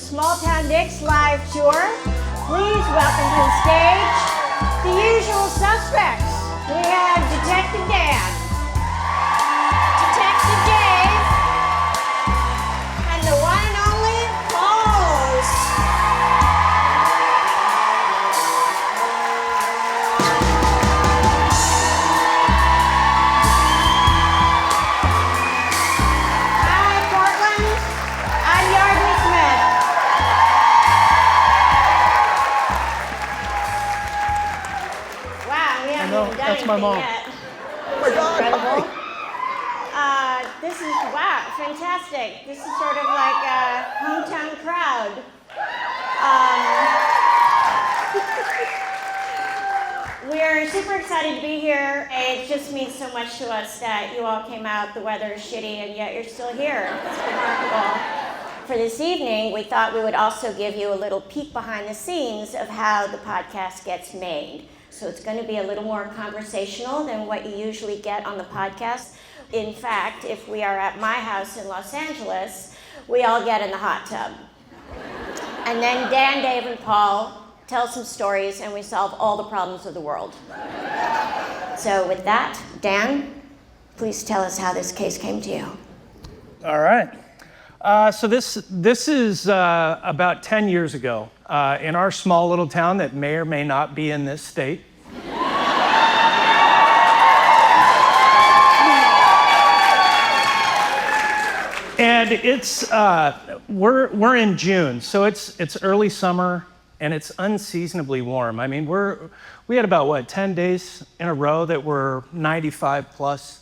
Small Town Dicks live tour. Please welcome to the stage the usual suspects. We have Detective Dan, Detective Dave, and the one and only Pauls. Hi, Portland. I'm Yardley Smith. Wow, we haven't even done that's my anything mom. yet. Oh my God, Incredible. hi. This is, wow, fantastic. This is sort of like a hometown crowd. We're super excited to be here. It just means so much to us that you all came out, the weather is shitty, and yet you're still here. It's remarkable. For this evening, we thought we would also give you a little peek behind the scenes of how the podcast gets made. So it's going to be a little more conversational than what you usually get on the podcast. In fact, if we are at my house in Los Angeles, we all get in the hot tub. And then Dan, Dave, and Paul tell some stories, and we solve all the problems of the world. So with that, Dan, please tell us how this case came to you. All right. So this is about 10 years ago in our small little town that may or may not be in this state. And it's we're in June, so it's early summer and it's unseasonably warm. I mean, we had about 10 days in a row that were 95 plus.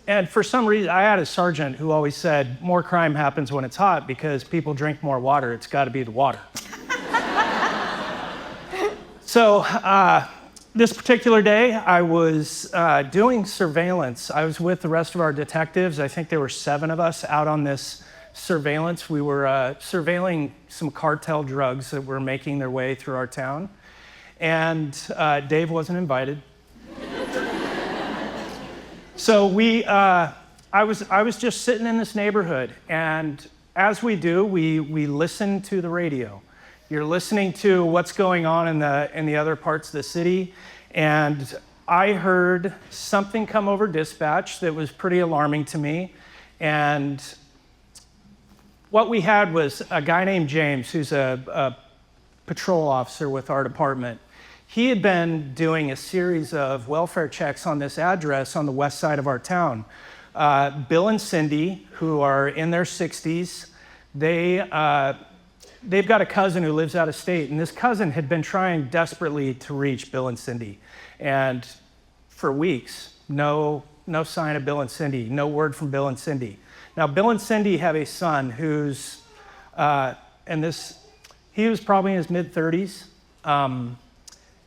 And for some reason, I had a sergeant who always said, more crime happens when it's hot because people drink more water. It's got to be the water. So this particular day, I was doing surveillance. I was with the rest of our detectives. I think there were 7 of us out on this surveillance. We were surveilling some cartel drugs that were making their way through our town. And Dave wasn't invited. So I was just sitting in this neighborhood, and as we do, we listen to the radio. You're listening to what's going on in the other parts of the city, and I heard something come over dispatch that was pretty alarming to me. And what we had was a guy named James, who's a patrol officer with our department. He had been doing a series of welfare checks on this address on the west side of our town. Bill and Cindy, who are in their 60s, they've got a cousin who lives out of state, and this cousin had been trying desperately to reach Bill and Cindy. And for weeks, no sign of Bill and Cindy, no word from Bill and Cindy. Now, Bill and Cindy have a son who's, he was probably in his mid-30s.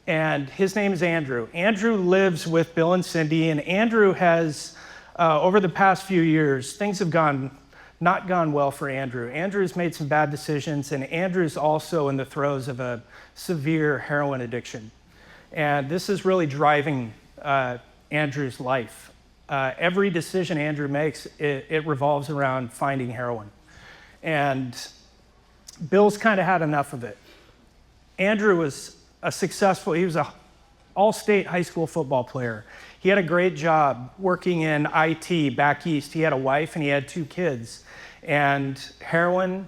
And his name is Andrew. Andrew lives with Bill and Cindy, and Andrew has, over the past few years, things have not gone well for Andrew. Andrew's made some bad decisions, and Andrew's also in the throes of a severe heroin addiction. And this is really driving Andrew's life. Every decision Andrew makes, it revolves around finding heroin. And Bill's kind of had enough of it. Andrew was he was an all-state high school football player. He had a great job working in IT back east. He had a wife and he had 2 kids. And heroin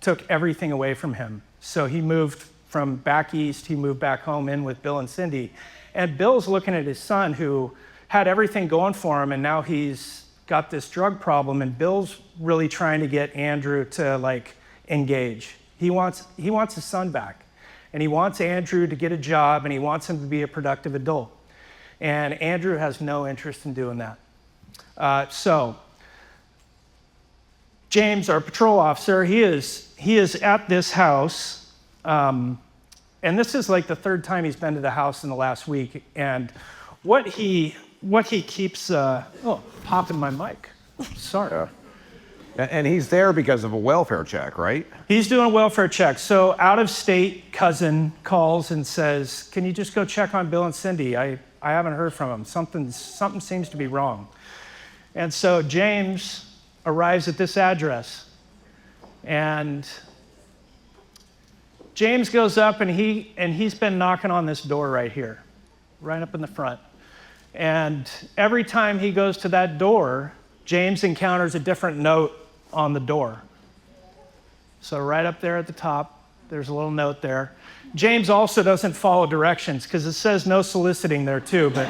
took everything away from him. So he moved from back east, he moved back home in with Bill and Cindy. And Bill's looking at his son who had everything going for him, and now he's got this drug problem, and Bill's really trying to get Andrew to engage. He wants his son back. And he wants Andrew to get a job, and he wants him to be a productive adult. And Andrew has no interest in doing that. So James, our patrol officer, he is at this house, and this is like the 3rd time he's been to the house in the last week. And what he keeps popping my mic. Sorry. And he's there because of a welfare check, right? He's doing a welfare check. So out-of-state cousin calls and says, can you just go check on Bill and Cindy? I haven't heard from them. Something seems to be wrong. And so James arrives at this address, And James goes up and he's been knocking on this door right here, right up in the front. And every time he goes to that door, James encounters a different note on the door. So right up there at the top, there's a little note there. James also doesn't follow directions because it says no soliciting there too, but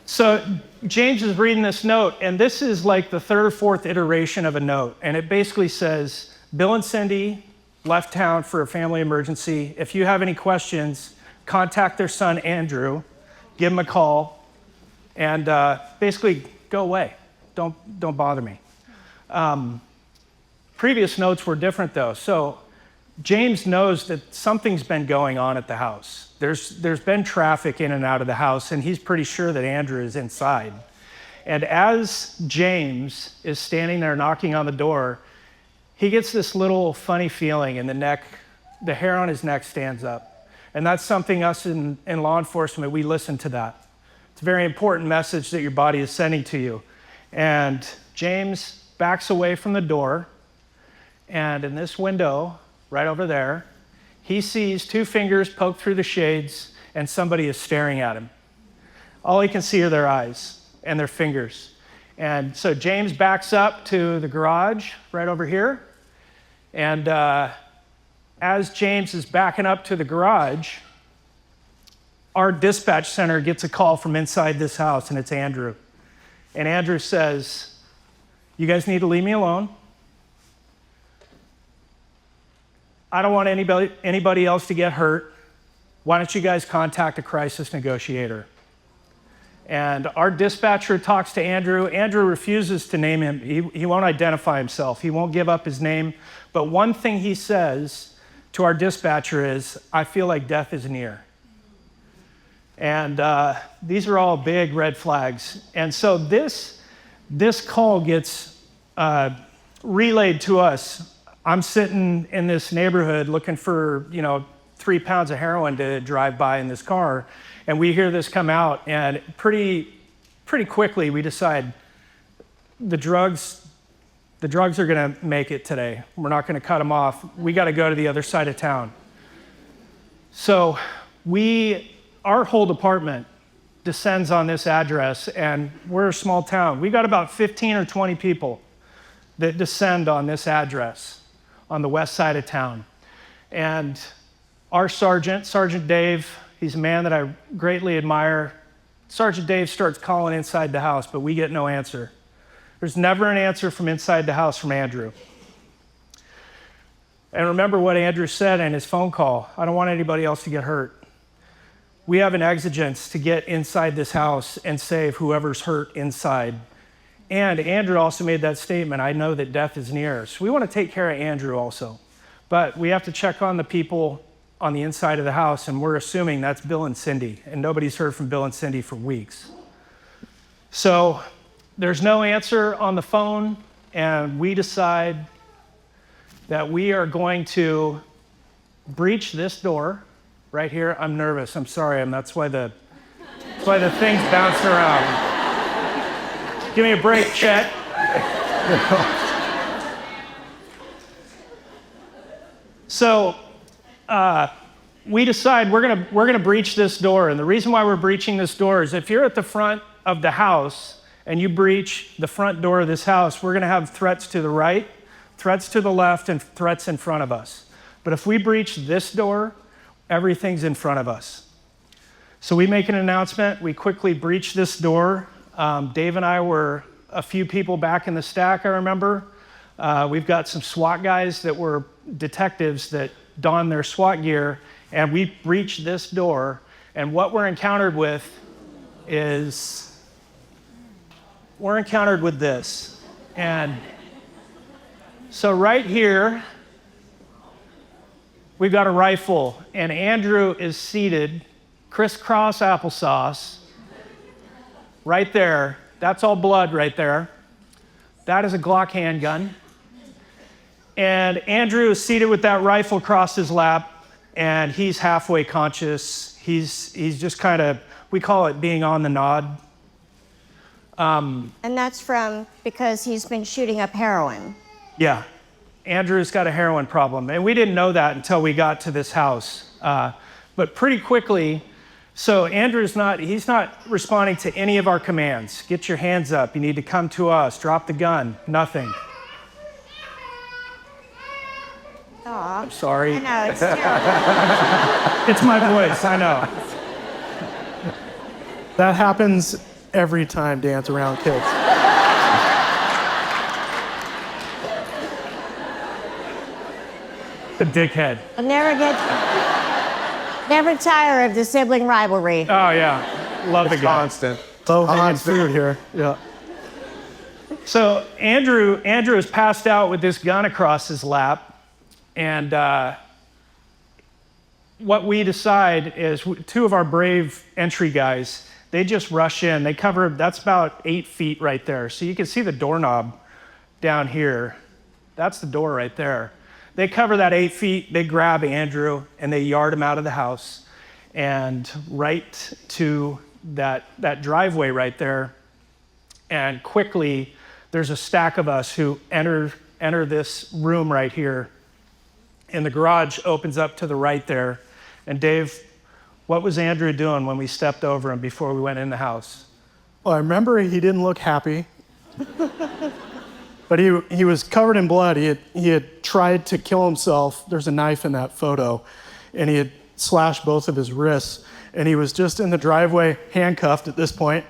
so James is reading this note, and this is like the third or fourth iteration of a note, and it basically says, Bill and Cindy left town for a family emergency. If you have any questions, contact their son Andrew, give him a call, and basically go away. Don't bother me. Previous notes were different though. So James knows that something's been going on at the house. There's been traffic in and out of the house, and he's pretty sure that Andrew is inside. And as James is standing there knocking on the door, he gets this little funny feeling in the neck. The hair on his neck stands up. And that's something us in law enforcement, we listen to that. It's a very important message that your body is sending to you. And James backs away from the door, and in this window, right over there, he sees two fingers poked through the shades, and somebody is staring at him. All he can see are their eyes and their fingers. And so James backs up to the garage right over here, and as James is backing up to the garage, our dispatch center gets a call from inside this house, and it's Andrew. And Andrew says, you guys need to leave me alone. I don't want anybody else to get hurt. Why don't you guys contact a crisis negotiator? And our dispatcher talks to Andrew. Andrew refuses to name him. He won't identify himself. He won't give up his name. But one thing he says to our dispatcher is, I feel like death is near. And these are all big red flags. And so this call gets relayed to us. I'm sitting in this neighborhood looking for, 3 pounds of heroin to drive by in this car, and we hear this come out, and pretty quickly we decide the drugs are going to make it today. We're not going to cut them off. We got to go to the other side of town. So our whole department descends on this address, and we're a small town. We got about 15 or 20 people that descend on this address on the west side of town. And our Sergeant Dave, he's a man that I greatly admire. Sergeant Dave starts calling inside the house, but we get no answer. There's never an answer from inside the house from Andrew. And remember what Andrew said in his phone call, I don't want anybody else to get hurt. We have an exigence to get inside this house and save whoever's hurt inside. And Andrew also made that statement, I know that death is near. So we want to take care of Andrew also. But we have to check on the people on the inside of the house, and we're assuming that's Bill and Cindy. And nobody's heard from Bill and Cindy for weeks. So there's no answer on the phone, and we decide that we are going to breach this door right here. I'm nervous. I'm sorry. That's why the thing's bouncing around. Give me a break, Chet. So we decide we're gonna breach this door, and the reason why we're breaching this door is if you're at the front of the house and you breach the front door of this house, we're gonna have threats to the right, threats to the left, and threats in front of us. But if we breach this door, everything's in front of us. So we make an announcement. We quickly breach this door. Dave and I were a few people back in the stack, I remember. We've got some SWAT guys that were detectives that donned their SWAT gear, and we breached this door. And what we're encountered with is, this. And so right here, we've got a rifle, and Andrew is seated, crisscross applesauce, right there. That's all blood right there. That is a Glock handgun. And Andrew is seated with that rifle across his lap, and he's halfway conscious. He's just kind of, we call it being on the nod. And that's because he's been shooting up heroin. Yeah, Andrew's got a heroin problem, and we didn't know that until we got to this house. But pretty quickly, so he's not responding to any of our commands. Get your hands up, you need to come to us, drop the gun, nothing. Aw. I'm sorry. I know, it's terrible. It's my voice, I know. That happens every time Dan's around kids. The dickhead. I'll never tire of the sibling rivalry. Oh yeah, love the guy. Constant. Low-hanging fruit here. Yeah. So Andrew is passed out with this gun across his lap, and what we decide is two of our brave entry guys, they just rush in. They cover, that's about 8 feet right there. So you can see the doorknob down here. That's the door right there. They cover that 8 feet, they grab Andrew, and they yard him out of the house and right to that driveway right there. And quickly, there's a stack of us who enter this room right here. And the garage opens up to the right there. And Dave, what was Andrew doing when we stepped over him before we went in the house? Well, I remember he didn't look happy. But he was covered in blood. He had tried to kill himself. There's a knife in that photo. And he had slashed both of his wrists. And he was just in the driveway, handcuffed at this point.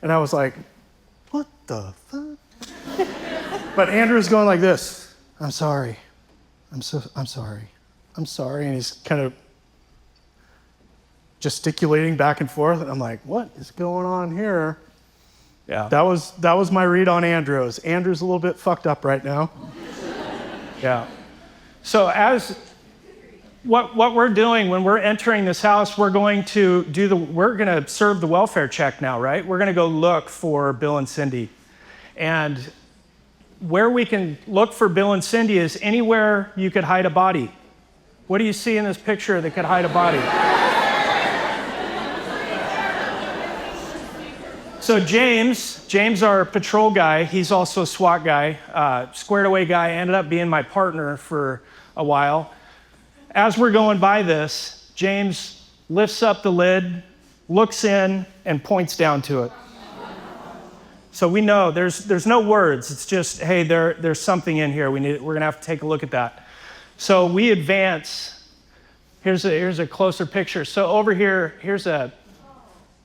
And I was like, what the fuck? But Andrew's going like this. I'm sorry. I'm sorry. I'm sorry. And he's kind of gesticulating back and forth. And I'm like, what is going on here? Yeah. That was my read on Andrew's. Andrew's a little bit fucked up right now. Yeah. So what we're doing when we're entering this house, we're going to serve the welfare check now, right? We're going to go look for Bill and Cindy. And where we can look for Bill and Cindy is anywhere you could hide a body. What do you see in this picture that could hide a body? So James, our patrol guy, he's also a SWAT guy, squared away guy, ended up being my partner for a while. As we're going by this, James lifts up the lid, looks in, and points down to it. So we know there's no words. It's just, hey, there's something in here. We're gonna have to take a look at that. So we advance. Here's a closer picture. So over here,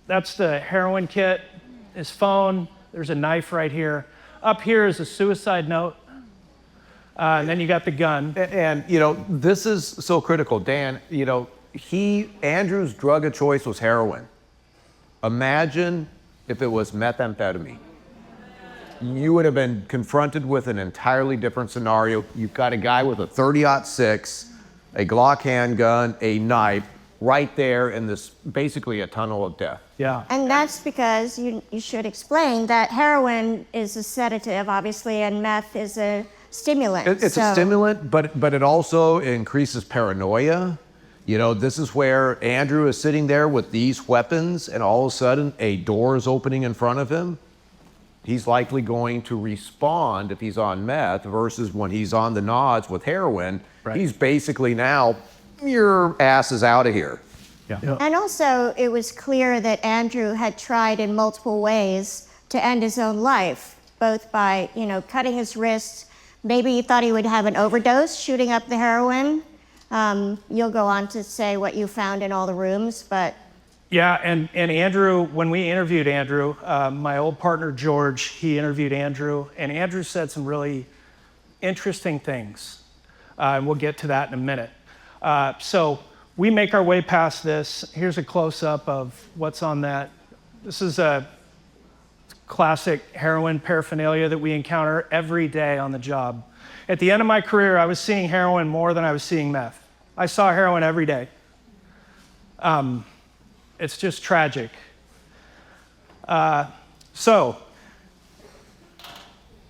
that's the heroin kit, his phone. There's a knife right here. Up here is a suicide note. And then you got the gun. And this is so critical, Dan. Andrew's drug of choice was heroin. Imagine if it was methamphetamine. You would have been confronted with an entirely different scenario. You've got a guy with a 30-06, a Glock handgun, a knife, right there in this, basically a tunnel of death. Yeah. And that's because you should explain that heroin is a sedative, obviously, and meth is a stimulant. It's a stimulant, but it also increases paranoia. This is where Andrew is sitting there with these weapons, and all of a sudden a door is opening in front of him. He's likely going to respond if he's on meth versus when he's on the nods with heroin. Right. He's basically now, your ass is out of here. Yeah. And also, it was clear that Andrew had tried in multiple ways to end his own life, both by, cutting his wrists. Maybe he thought he would have an overdose shooting up the heroin. You'll go on to say what you found in all the rooms, but... Yeah, and Andrew, when we interviewed Andrew, my old partner George, he interviewed Andrew, and Andrew said some really interesting things. And we'll get to that in a minute. So we make our way past this. Here's a close-up of what's on that. This is a classic heroin paraphernalia that we encounter every day on the job. At the end of my career, I was seeing heroin more than I was seeing meth. I saw heroin every day. It's just tragic. So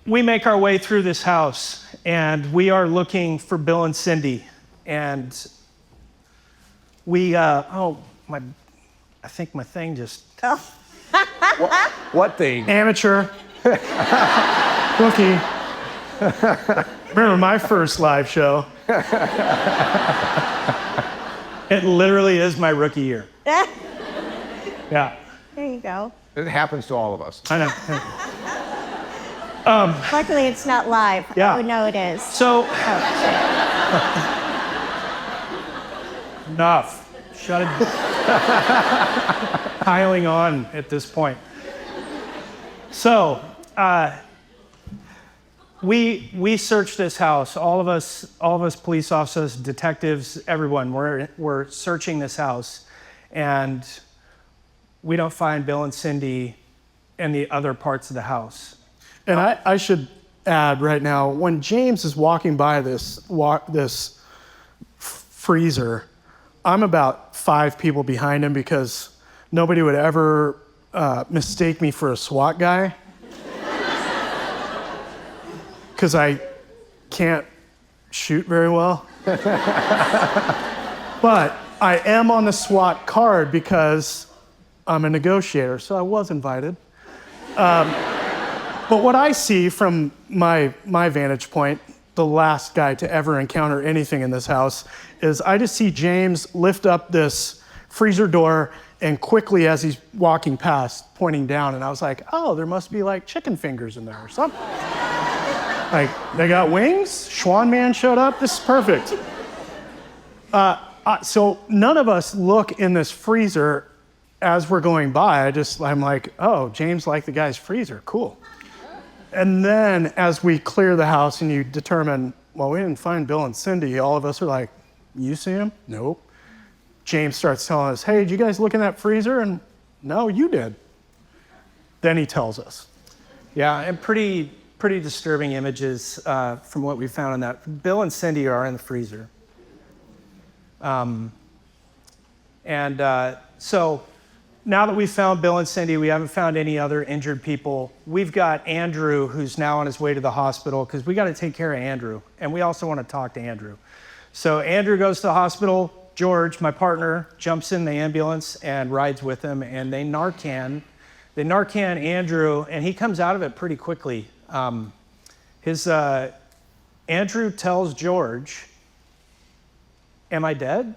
we make our way through this house, and we are looking for Bill and Cindy. And we, I think my thing just... Oh. What thing? Amateur. Rookie. Remember my first live show? It literally is my rookie year. Yeah, There you go. It happens to all of us. I know. Luckily, it's not live. Yeah. Oh, no, it is. So, Oh, enough. Shut it. Piling on at this point. So, we searched this house. All of us police officers, detectives, everyone. We're searching this house, and we don't find Bill and Cindy in the other parts of the house. And I should add right now, when James is walking by this freezer, I'm about 5 people behind him because nobody would ever mistake me for a SWAT guy. Because I can't shoot very well. But I am on the SWAT card because I'm a negotiator, so I was invited. But what I see from my vantage point, the last guy to ever encounter anything in this house, is I just see James lift up this freezer door and quickly, as he's walking past, pointing down, and I was like, oh, there must be like chicken fingers in there or something. Like, they got wings? Schwan Man showed up? This is perfect. So none of us look in this freezer as we're going by. I'm like, oh, James liked the guy's freezer, cool. And then as we clear the house and you determine, well, we didn't find Bill and Cindy, all of us are like, you see him? Nope. James starts telling us, hey, did you guys look in that freezer? And no, you did. Then he tells us. Yeah, and pretty disturbing images from what we found in that. Bill and Cindy are in the freezer. So now that we've found Bill and Cindy, we haven't found any other injured people. We've got Andrew, who's now on his way to the hospital, because we got to take care of Andrew, and we also want to talk to Andrew. So Andrew goes to the hospital. George, my partner, jumps in the ambulance and rides with him, and they Narcan Andrew, and he comes out of it pretty quickly. Andrew tells George, am I dead?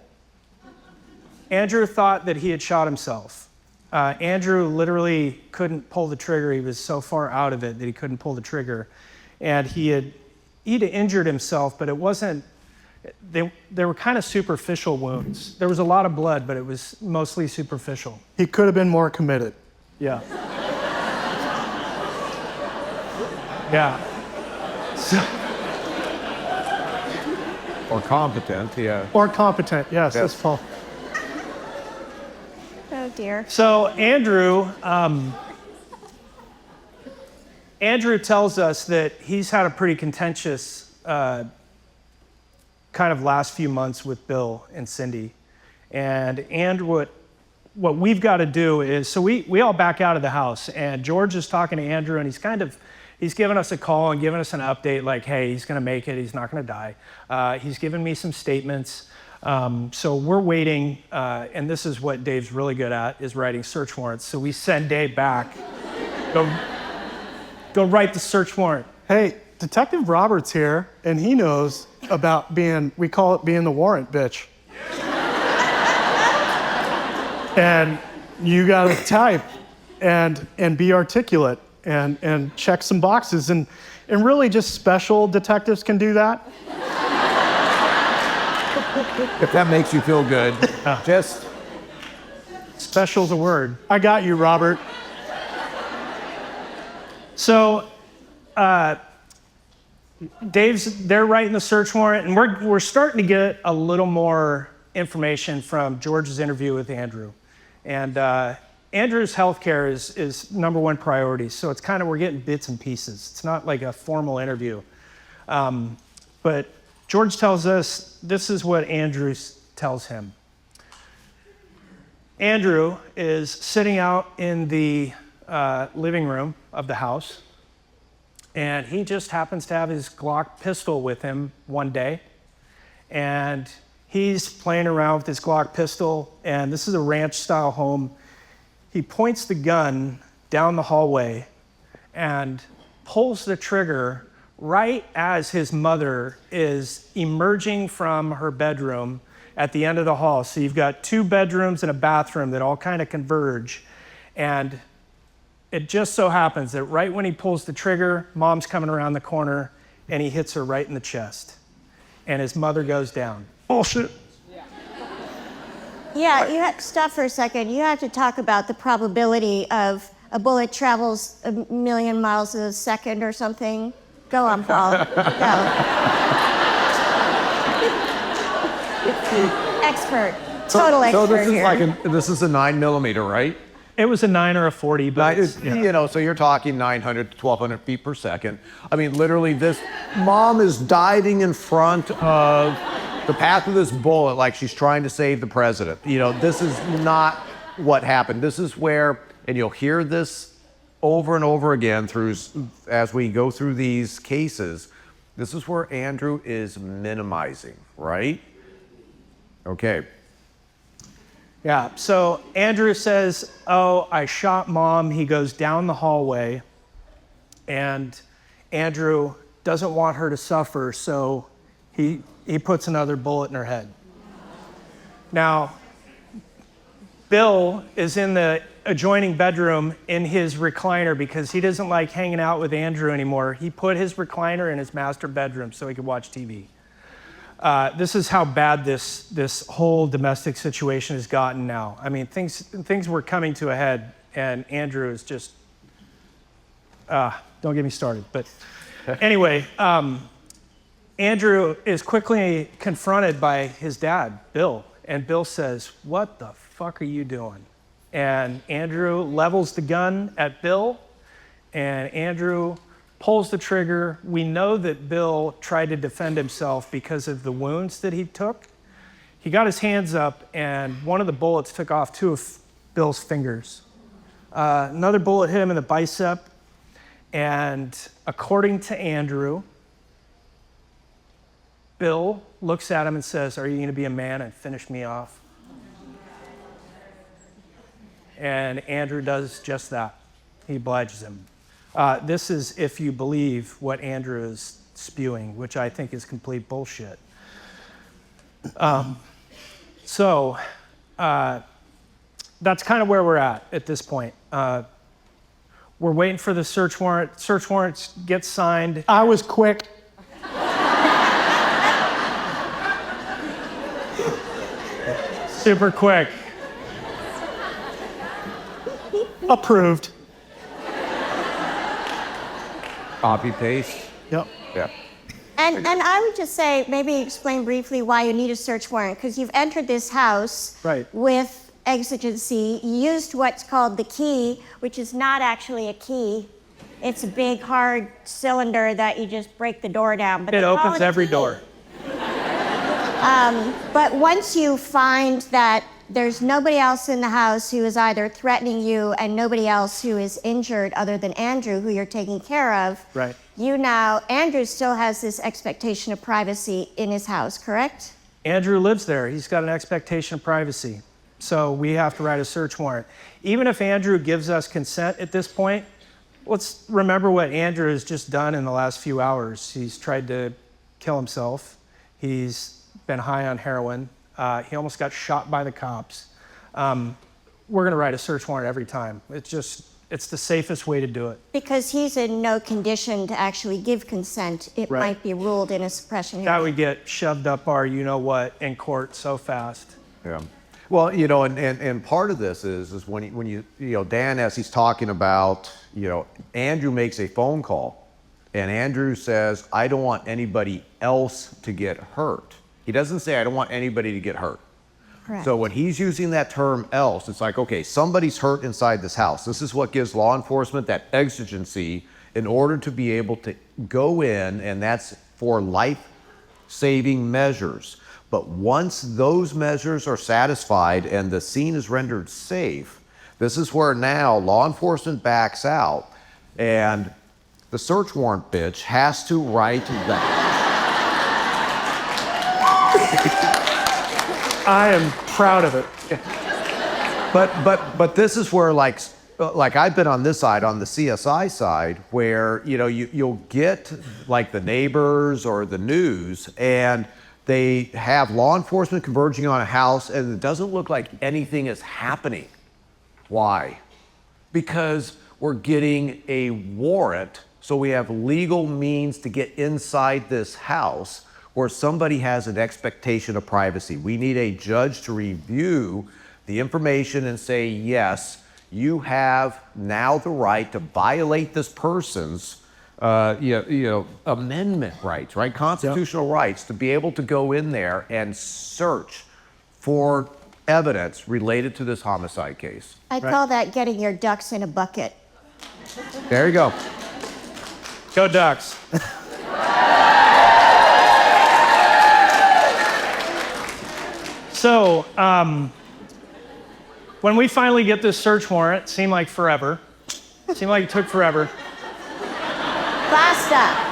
Andrew thought that he had shot himself. Andrew literally couldn't pull the trigger. He was so far out of it that he couldn't pull the trigger. And he'd injured himself, but it wasn't, they were kind of superficial wounds. There was a lot of blood, but it was mostly superficial. He could have been more committed. Yeah. Yeah. So, Or competent, yeah. Or competent, yes, Yes. that's Paul. oh dear. so Andrew tells us that he's had a pretty contentious kind of last few months with Bill and Cindy. And what we've got to do is, so we all back out of the house, and George is talking to Andrew, and he's giving us a call and giving us an update like, hey, he's going to make it, he's not going to die. He's given me some statements. So we're waiting, and this is what Dave's really good at, is writing search warrants. So we send Dave back, go write the search warrant. Hey, Detective Robert's here, and he knows about we call it being the warrant bitch. And you gotta type and be articulate and check some boxes. And really just special detectives can do that. If that makes you feel good, just Special's a word. I got you, Robert. So they're writing the search warrant, and we're starting to get a little more information from George's interview with Andrew. And Andrew's healthcare is #1 priority, so it's kind of, we're getting bits and pieces. It's not like a formal interview. But George tells us, this is what Andrew tells him. Andrew is sitting out in the living room of the house, and he just happens to have his Glock pistol with him one day, and he's playing around with his Glock pistol, and this is a ranch-style home. He points the gun down the hallway and pulls the trigger right as his mother is emerging from her bedroom at the end of the hall. So you've got 2 bedrooms and a bathroom that all kind of converge. And it just so happens that right when he pulls the trigger, mom's coming around the corner and he hits her right in the chest. And his mother goes down. Bullshit. Yeah, you have to stop for a second. You have to talk about the probability of a bullet travels 1,000,000 miles a second or something. Go on, Paul. Go. Expert. Total expert So this is here. this is a 9mm, right? It was a 9 or a 40, but yeah. You know, so you're talking 900 to 1,200 feet per second. I mean, literally, this mom is diving in front of the path of this bullet like she's trying to save the president. You know, this is not what happened. This is where, and you'll hear this over and over again as we go through these cases, this is where Andrew is minimizing, right? Okay. Yeah, so Andrew says, oh, I shot mom. He goes down the hallway, and Andrew doesn't want her to suffer, so he puts another bullet in her head. Now, Bill is in the adjoining bedroom in his recliner because he doesn't like hanging out with Andrew anymore. He put his recliner in his master bedroom so he could watch TV. This is how bad this whole domestic situation has gotten now. I mean, things were coming to a head, and Andrew is just, don't get me started. But anyway, Andrew is quickly confronted by his dad, Bill, and Bill says, "What the fuck are you doing?" And Andrew levels the gun at Bill, and Andrew pulls the trigger. We know that Bill tried to defend himself because of the wounds that he took. He got his hands up, and one of the bullets took off 2 of Bill's fingers. Another bullet hit him in the bicep, and according to Andrew, Bill looks at him and says, "Are you going to be a man and finish me off?" And Andrew does just that. He obliges him. This is if you believe what Andrew is spewing, which I think is complete bullshit. So that's kind of where we're at this point. We're waiting for the search warrant. Search warrants get signed. I was quick. Super quick. Approved. Copy paste. Yep. Yeah. And I would just say, maybe explain briefly why you need a search warrant, because you've entered this house Right. with exigency. You used what's called the key, which is not actually a key. It's a big, hard cylinder that you just break the door down. But It they call opens it a every key. door. But once you find that there's nobody else in the house who is either threatening you and nobody else who is injured other than Andrew, who you're taking care of, Right. Andrew still has this expectation of privacy in his house, correct? Andrew lives there. He's got an expectation of privacy. So we have to write a search warrant. Even if Andrew gives us consent at this point, let's remember what Andrew has just done in the last few hours. He's tried to kill himself. He's been high on heroin. He almost got shot by the cops. We're going to write a search warrant every time. It's the safest way to do it. Because he's in no condition to actually give consent. It Right. might be ruled in a suppression That hearing. would get shoved up our you-know-what in court so fast. Yeah. Well, you know, and part of this is when you know, Dan, as he's talking about, you know, Andrew makes a phone call, and Andrew says, "I don't want anybody else to get hurt." He doesn't say, "I don't want anybody to get hurt." Correct. So when he's using that term "else," it's like, okay, somebody's hurt inside this house. This is what gives law enforcement that exigency in order to be able to go in, and that's for life-saving measures. But once those measures are satisfied and the scene is rendered safe, this is where now law enforcement backs out, and the search warrant bitch has to write that. I am proud of it. But this is where, like, like I've been on this side, on the CSI side, where you'll get like the neighbors or the news, and they have law enforcement converging on a house, and it doesn't look like anything is happening. Why? Because we're getting a warrant, so we have legal means to get inside this house where somebody has an expectation of privacy. We need a judge to review the information and say, yes, you have now the right to violate this person's amendment rights, right? Constitutional rights to be able to go in there and search for evidence related to this homicide case. I call that getting your ducks in a bucket. There you go. Go Ducks. So, when we finally get this search warrant, it seemed like forever. It seemed like it took forever. Basta.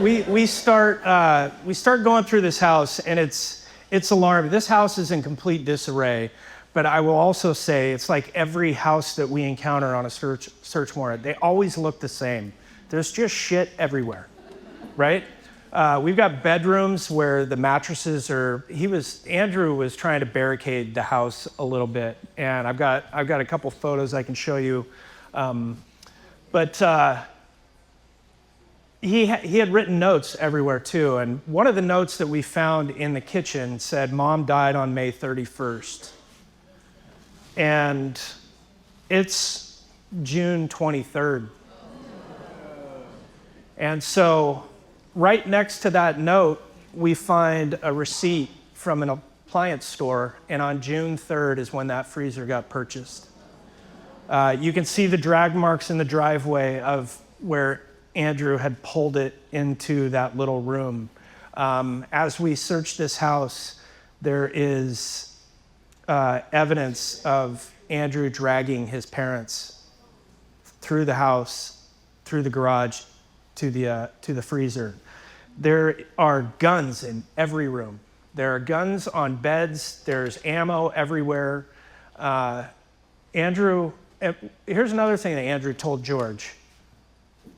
We start going through this house, and it's alarming. This house is in complete disarray, but I will also say it's like every house that we encounter on a search warrant. They always look the same. There's just shit everywhere, right? We've got bedrooms where the mattresses are. Andrew was trying to barricade the house a little bit, and I've got a couple photos I can show you, but he had written notes everywhere too, and one of the notes that we found in the kitchen said, "Mom died on May 31st," and it's June 23rd, and so. Right next to that note, we find a receipt from an appliance store, and on June 3rd is when that freezer got purchased. You can see the drag marks in the driveway of where Andrew had pulled it into that little room. As we search this house, there is evidence of Andrew dragging his parents through the house, through the garage, to the freezer. There are guns in every room. There are guns on beds. There's ammo everywhere. Andrew, here's another thing that Andrew told George.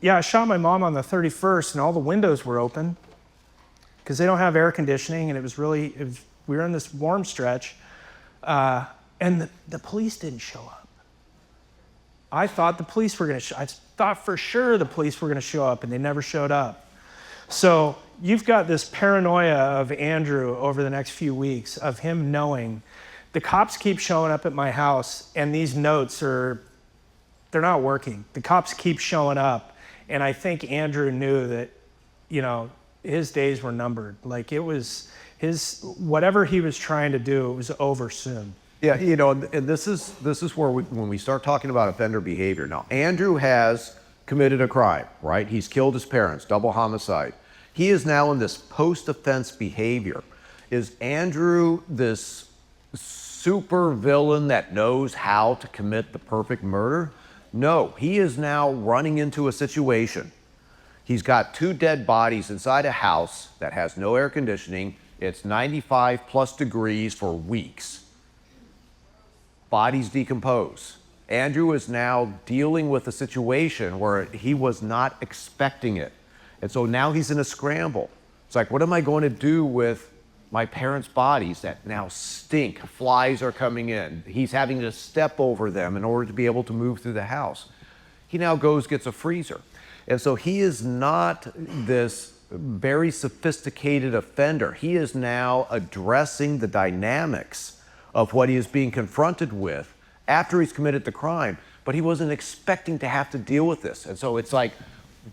Yeah, I shot my mom on the 31st, and all the windows were open because they don't have air conditioning, and we were in this warm stretch, and the police didn't show up. I thought the police were going to I thought for sure the police were going to show up, and they never showed up. So you've got this paranoia of Andrew over the next few weeks of him knowing the cops keep showing up at my house, and these notes they're not working. The cops keep showing up, and I think Andrew knew that, his days were numbered. Like it was whatever he was trying to do, it was over soon. Yeah, and this is where when we start talking about offender behavior. Now, Andrew has committed a crime, right? He's killed his parents, double homicide. He is now in this post-offense behavior. Is Andrew this super villain that knows how to commit the perfect murder? No, he is now running into a situation. He's got 2 dead bodies inside a house that has no air conditioning. It's 95 plus degrees for weeks. Bodies decompose. Andrew is now dealing with a situation where he was not expecting it. And so now he's in a scramble. It's like, what am I going to do with my parents' bodies that now stink? Flies are coming in. He's having to step over them in order to be able to move through the house. He now gets a freezer. And so he is not this very sophisticated offender. He is now addressing the dynamics of what he is being confronted with after he's committed the crime, but he wasn't expecting to have to deal with this. And so it's like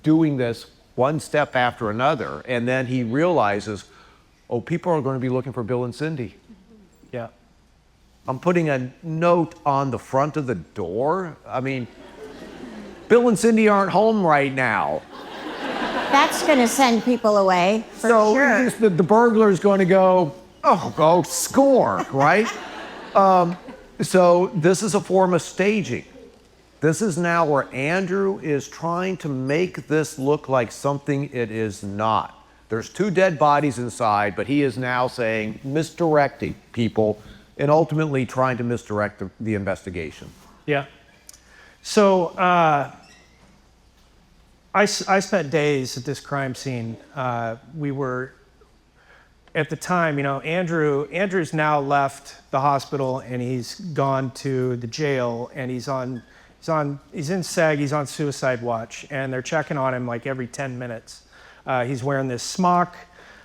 doing this one step after another, and then he realizes, oh, people are going to be looking for Bill and Cindy. Yeah. I'm putting a note on the front of the door. I mean, Bill and Cindy aren't home right now. That's going to send people away, for sure. So the burglar's going to go score, right? So this is a form of staging. This is now where Andrew is trying to make this look like something it is not. There's 2 dead bodies inside, but he is now saying, misdirecting people and ultimately trying to misdirect the investigation. Yeah. So I spent days at this crime scene. We were, at the time, Andrew's now left the hospital and he's gone to the jail, and he's in SEG, he's on suicide watch, and they're checking on him like every 10 minutes. He's wearing this smock,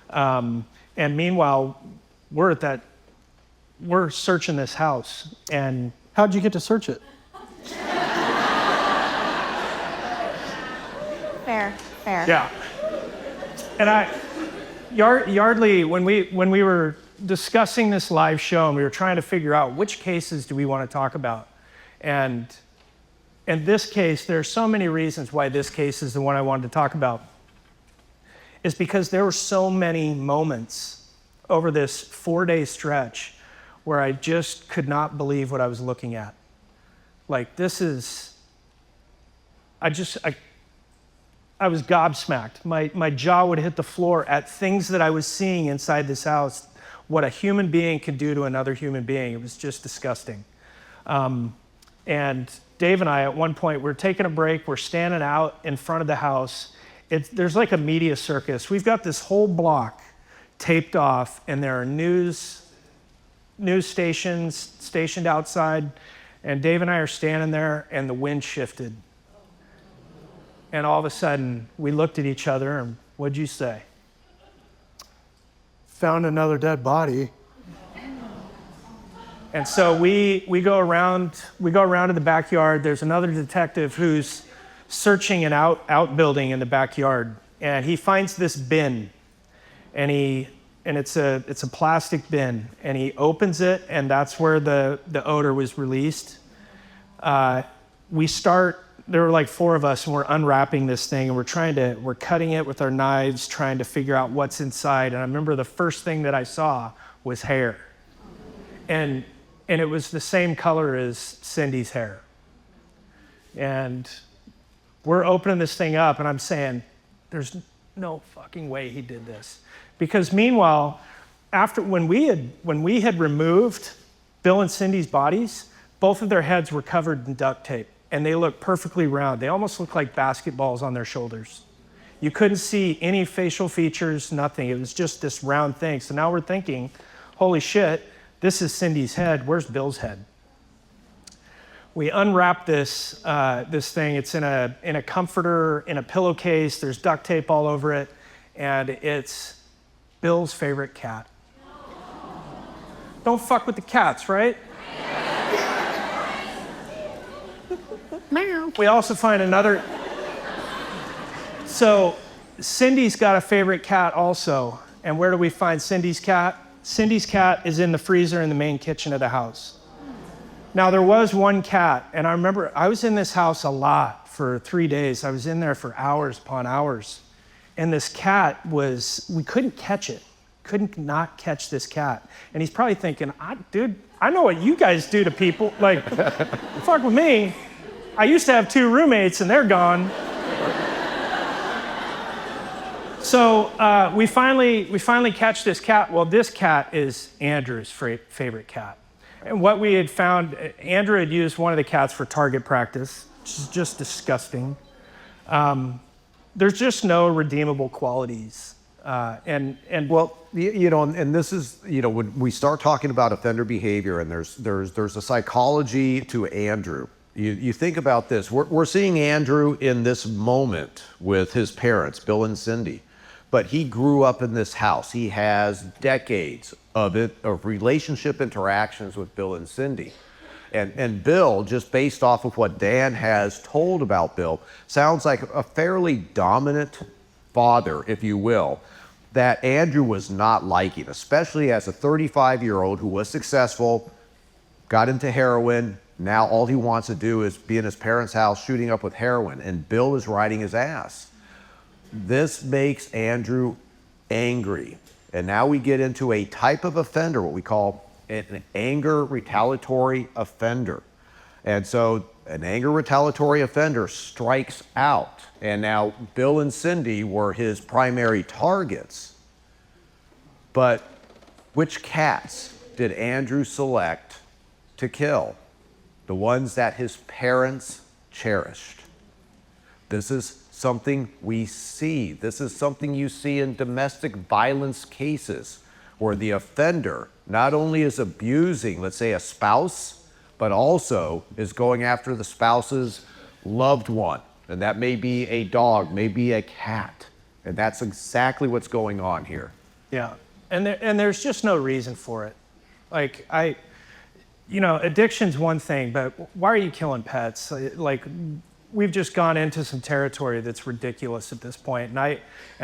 and meanwhile, we're searching this house. And How'd you get to search it? Fair. yeah, and Yardley, when we were discussing this live show and we were trying to figure out which cases do we want to talk about, and in this case, there are so many reasons why this case is the one I wanted to talk about, is because there were so many moments over this 4-day stretch where I just could not believe what I was looking at. Like, I was gobsmacked. My jaw would hit the floor at things that I was seeing inside this house, what a human being can do to another human being. It was just disgusting. And Dave and I, at one point, we're taking a break. We're standing out in front of the house. There's like a media circus. We've got this whole block taped off, and there are news stations stationed outside. And Dave and I are standing there, and the wind shifted. And all of a sudden, we looked at each other, and what'd you say? Found another dead body. And so we go around to the backyard. There's another detective who's searching an outbuilding in the backyard, and he finds this bin, and it's a plastic bin, and he opens it, and that's where the odor was released. There were like 4 of us, and we're unwrapping this thing, and we're cutting it with our knives, trying to figure out what's inside. And I remember the first thing that I saw was hair. And it was the same color as Cindy's hair. And we're opening this thing up, and I'm saying, there's no fucking way he did this. Because meanwhile, when we had removed Bill and Cindy's bodies, both of their heads were covered in duct tape. And they looked perfectly round. They almost looked like basketballs on their shoulders. You couldn't see any facial features, nothing. It was just this round thing. So now we're thinking, holy shit, this is Cindy's head. Where's Bill's head? We unwrap this thing. It's in a comforter, in a pillowcase. There's duct tape all over it. And it's Bill's favorite cat. Don't fuck with the cats, right? We also find another. So Cindy's got a favorite cat also. And where do we find Cindy's cat? Cindy's cat is in the freezer in the main kitchen of the house. Now, there was one cat, and I remember I was in this house a lot for 3 days. I was in there for hours upon hours. And this cat we couldn't catch it. Couldn't not catch this cat. And he's probably thinking, dude, I know what you guys do to people. Like, fuck with me. I used to have 2 roommates, and they're gone. So we finally catch this cat. Well, this cat is Andrew's favorite cat. And what we had found, Andrew had used one of the cats for target practice, which is just disgusting. There's just no redeemable qualities. Well, and this is, when we start talking about offender behavior, and there's a psychology to Andrew. You think about this. We're seeing Andrew in this moment with his parents, Bill and Cindy, but he grew up in this house. He has decades of relationship interactions with Bill and Cindy. And Bill, just based off of what Dan has told about Bill, sounds like a fairly dominant father, if you will, that Andrew was not liking, especially as a 35-year-old who was successful, got into heroin. Now all he wants to do is be in his parents' house shooting up with heroin, and Bill is riding his ass. This makes Andrew angry. And now we get into a type of offender, what we call an anger retaliatory offender. And so an anger retaliatory offender strikes out. And now Bill and Cindy were his primary targets. But which cats did Andrew select to kill? The ones that his parents cherished. This is something we see. This is something you see in domestic violence cases where the offender not only is abusing, let's say, a spouse, but also is going after the spouse's loved one. And that may be a dog, maybe a cat. And that's exactly what's going on here. Yeah, and there's just no reason for it. Like, addiction's one thing, but why are you killing pets? Like, we've just gone into some territory that's ridiculous at this point, and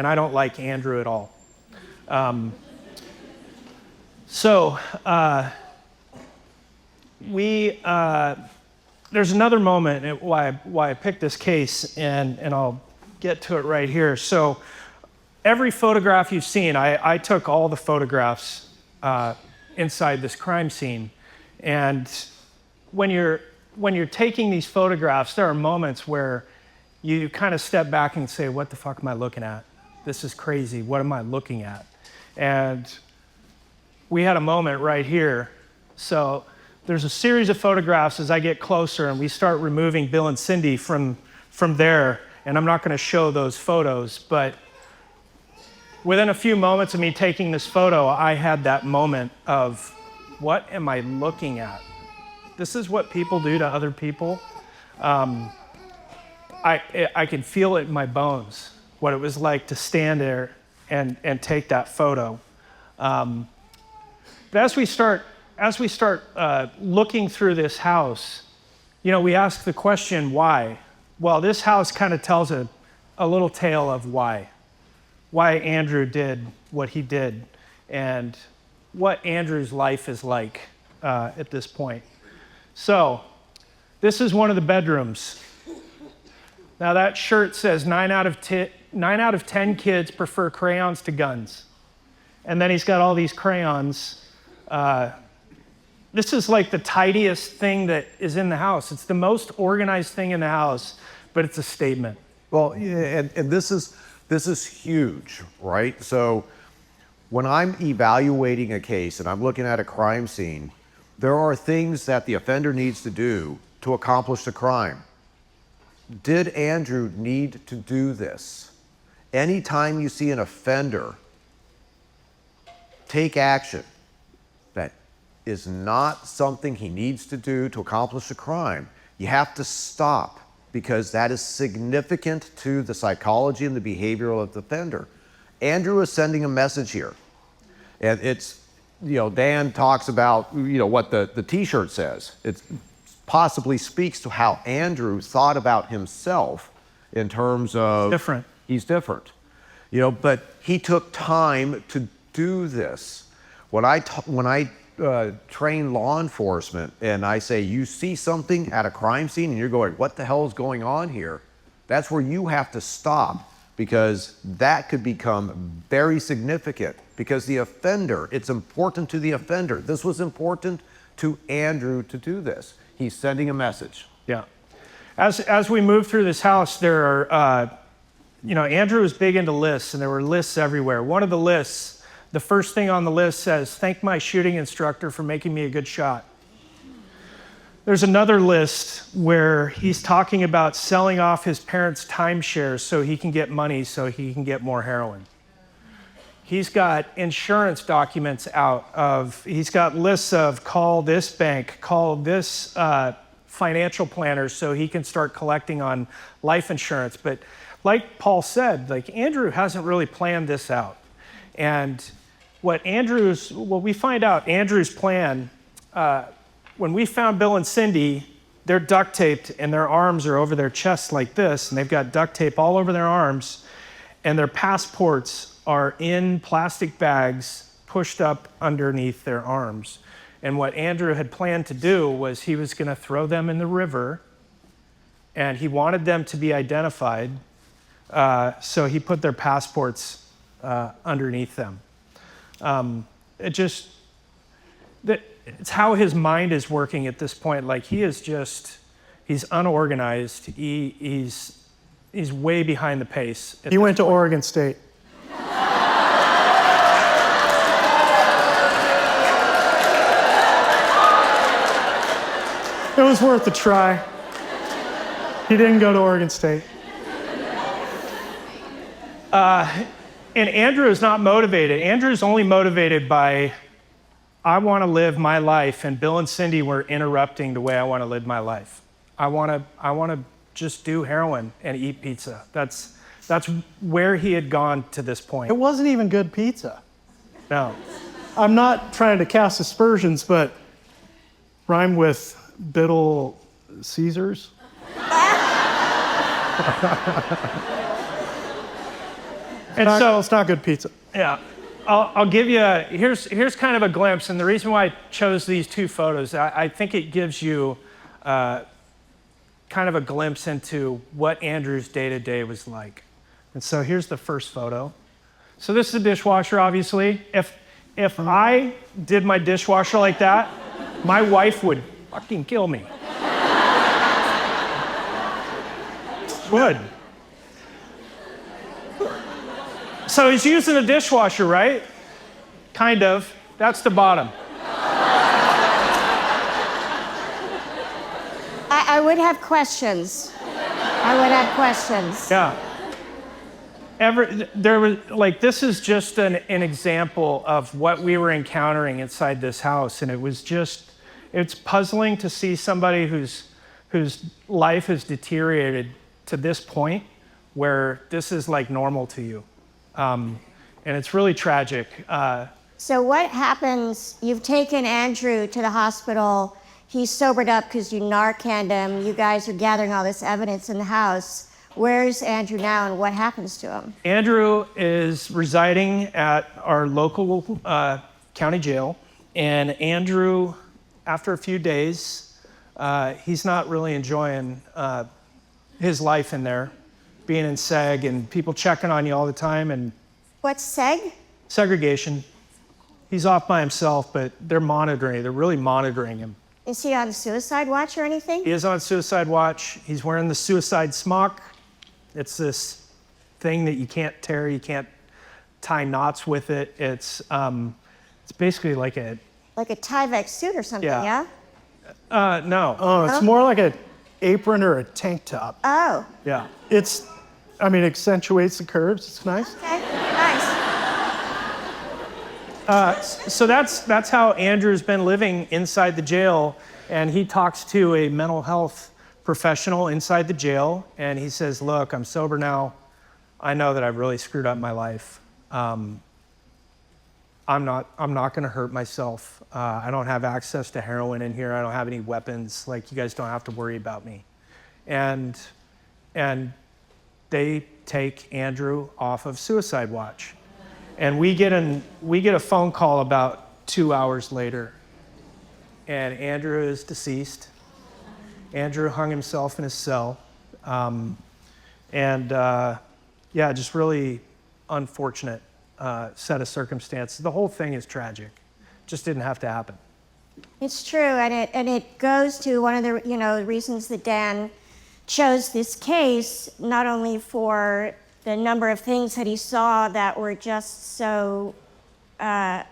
I don't like Andrew at all. There's another moment why I picked this case, and I'll get to it right here. So every photograph you've seen, I took all the photographs inside this crime scene. And when you're taking these photographs, there are moments where you kind of step back and say, what the fuck am I looking at? This is crazy. What am I looking at? And we had a moment right here. So there's a series of photographs as I get closer and we start removing Bill and Cindy from there. And I'm not going to show those photos, but within a few moments of me taking this photo, I had that moment of, what am I looking at? This is what people do to other people. I could feel it in my bones, what it was like to stand there and take that photo. But as we start looking through this house, we ask the question, why? Well, this house kind of tells a little tale of why Andrew did what he did and what Andrew's life is like at this point. So this is one of the bedrooms. Now that shirt says 9 out of 10 kids prefer crayons to guns. And then he's got all these crayons. This is like the tidiest thing that is in the house. It's the most organized thing in the house, but it's a statement. Well, yeah, and this is huge, right? So when I'm evaluating a case and I'm looking at a crime scene, there are things that the offender needs to do to accomplish the crime. Did Andrew need to do this? Anytime you see an offender take action that is not something he needs to do to accomplish a crime, you have to stop, because that is significant to the psychology and the behavior of the offender. Andrew is sending a message here. And it's, Dan talks about, what the t-shirt says. It possibly speaks to how Andrew thought about himself in terms of... He's different. But he took time to do this. When I train law enforcement and I say, you see something at a crime scene and you're going, what the hell is going on here? That's where you have to stop, because that could become very significant, because the offender, it's important to the offender. This was important to Andrew to do this. He's sending a message. Yeah. As we move through this house, there are, Andrew was big into lists, and there were lists everywhere. One of the lists, the first thing on the list says, thank my shooting instructor for making me a good shot. There's another list where he's talking about selling off his parents' timeshare so he can get money so he can get more heroin. He's got insurance documents he's got lists of call this bank, call this financial planner so he can start collecting on life insurance. But like Paul said, Andrew hasn't really planned this out. And what we find out, Andrew's plan, when we found Bill and Cindy, they're duct taped and their arms are over their chests like this, and they've got duct tape all over their arms, and their passports are in plastic bags pushed up underneath their arms. And what Andrew had planned to do was he was going to throw them in the river, and he wanted them to be identified, so he put their passports underneath them. It's how his mind is working at this point. He's unorganized. He's way behind the pace. He went to Oregon State. It was worth a try. He didn't go to Oregon State. And Andrew is not motivated. Andrew's only motivated by, I want to live my life, and Bill and Cindy were interrupting the way I want to live my life. I want to just do heroin and eat pizza. That's where he had gone to this point. It wasn't even good pizza. No. I'm not trying to cast aspersions, but rhyme with Biddle Caesars. It's not good pizza. Yeah, I'll give you here's kind of a glimpse, and the reason why I chose these two photos, I think it gives you kind of a glimpse into what Andrew's day-to-day was like. And so here's the first photo. So this is a dishwasher, obviously. If I did my dishwasher like that, my wife would fucking kill me. Would. So he's using a dishwasher, right? Kind of. That's the bottom. I would have questions. Yeah. This is just an example of what we were encountering inside this house, and it's puzzling to see somebody whose life has deteriorated to this point where this is like normal to you. And it's really tragic. So what happens, you've taken Andrew to the hospital, he's sobered up because you Narcaned him, you guys are gathering all this evidence in the house. Where's Andrew now and what happens to him? Andrew is residing at our local county jail, and Andrew, after a few days, he's not really enjoying his life in there, being in seg and people checking on you all the time. And What's seg? Segregation. He's off by himself, but they're really monitoring him. Is he on suicide watch or anything? He is on suicide watch. He's wearing the suicide smock. It's this thing that you can't tear, you can't tie knots with it. It's basically like a... Like a Tyvek suit or something, yeah? No. Oh, it's more like an apron or a tank top. Oh, Yeah. Accentuates the curves. It's nice. okay, nice. So that's how Andrew's been living inside the jail, and he talks to a mental health professional inside the jail, and he says, look, I'm sober now. I know that I've really screwed up my life. I'm not going to hurt myself. I don't have access to heroin in here. I don't have any weapons. Like, you guys don't have to worry about me. And they take Andrew off of suicide watch. And we get a phone call about 2 hours later, and Andrew is deceased. Andrew hung himself in his cell. Just really unfortunate set of circumstances. The whole thing is tragic. Just didn't have to happen. It's true, and it goes to one of the reasons that Dan chose this case, not only for the number of things that he saw that were just so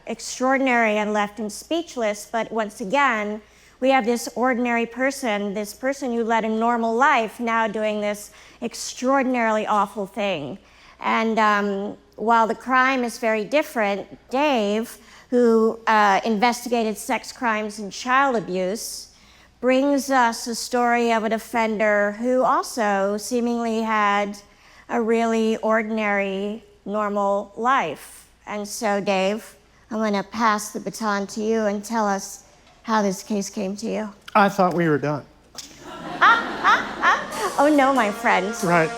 extraordinary and left him speechless, but once again, we have this ordinary person, this person who led a normal life, now doing this extraordinarily awful thing. And while the crime is very different, Dave, who investigated sex crimes and child abuse, brings us a story of an offender who also seemingly had a really ordinary, normal life. And so, Dave, I'm going to pass the baton to you and tell us how this case came to you. I thought we were done. Oh no, my friend. Right.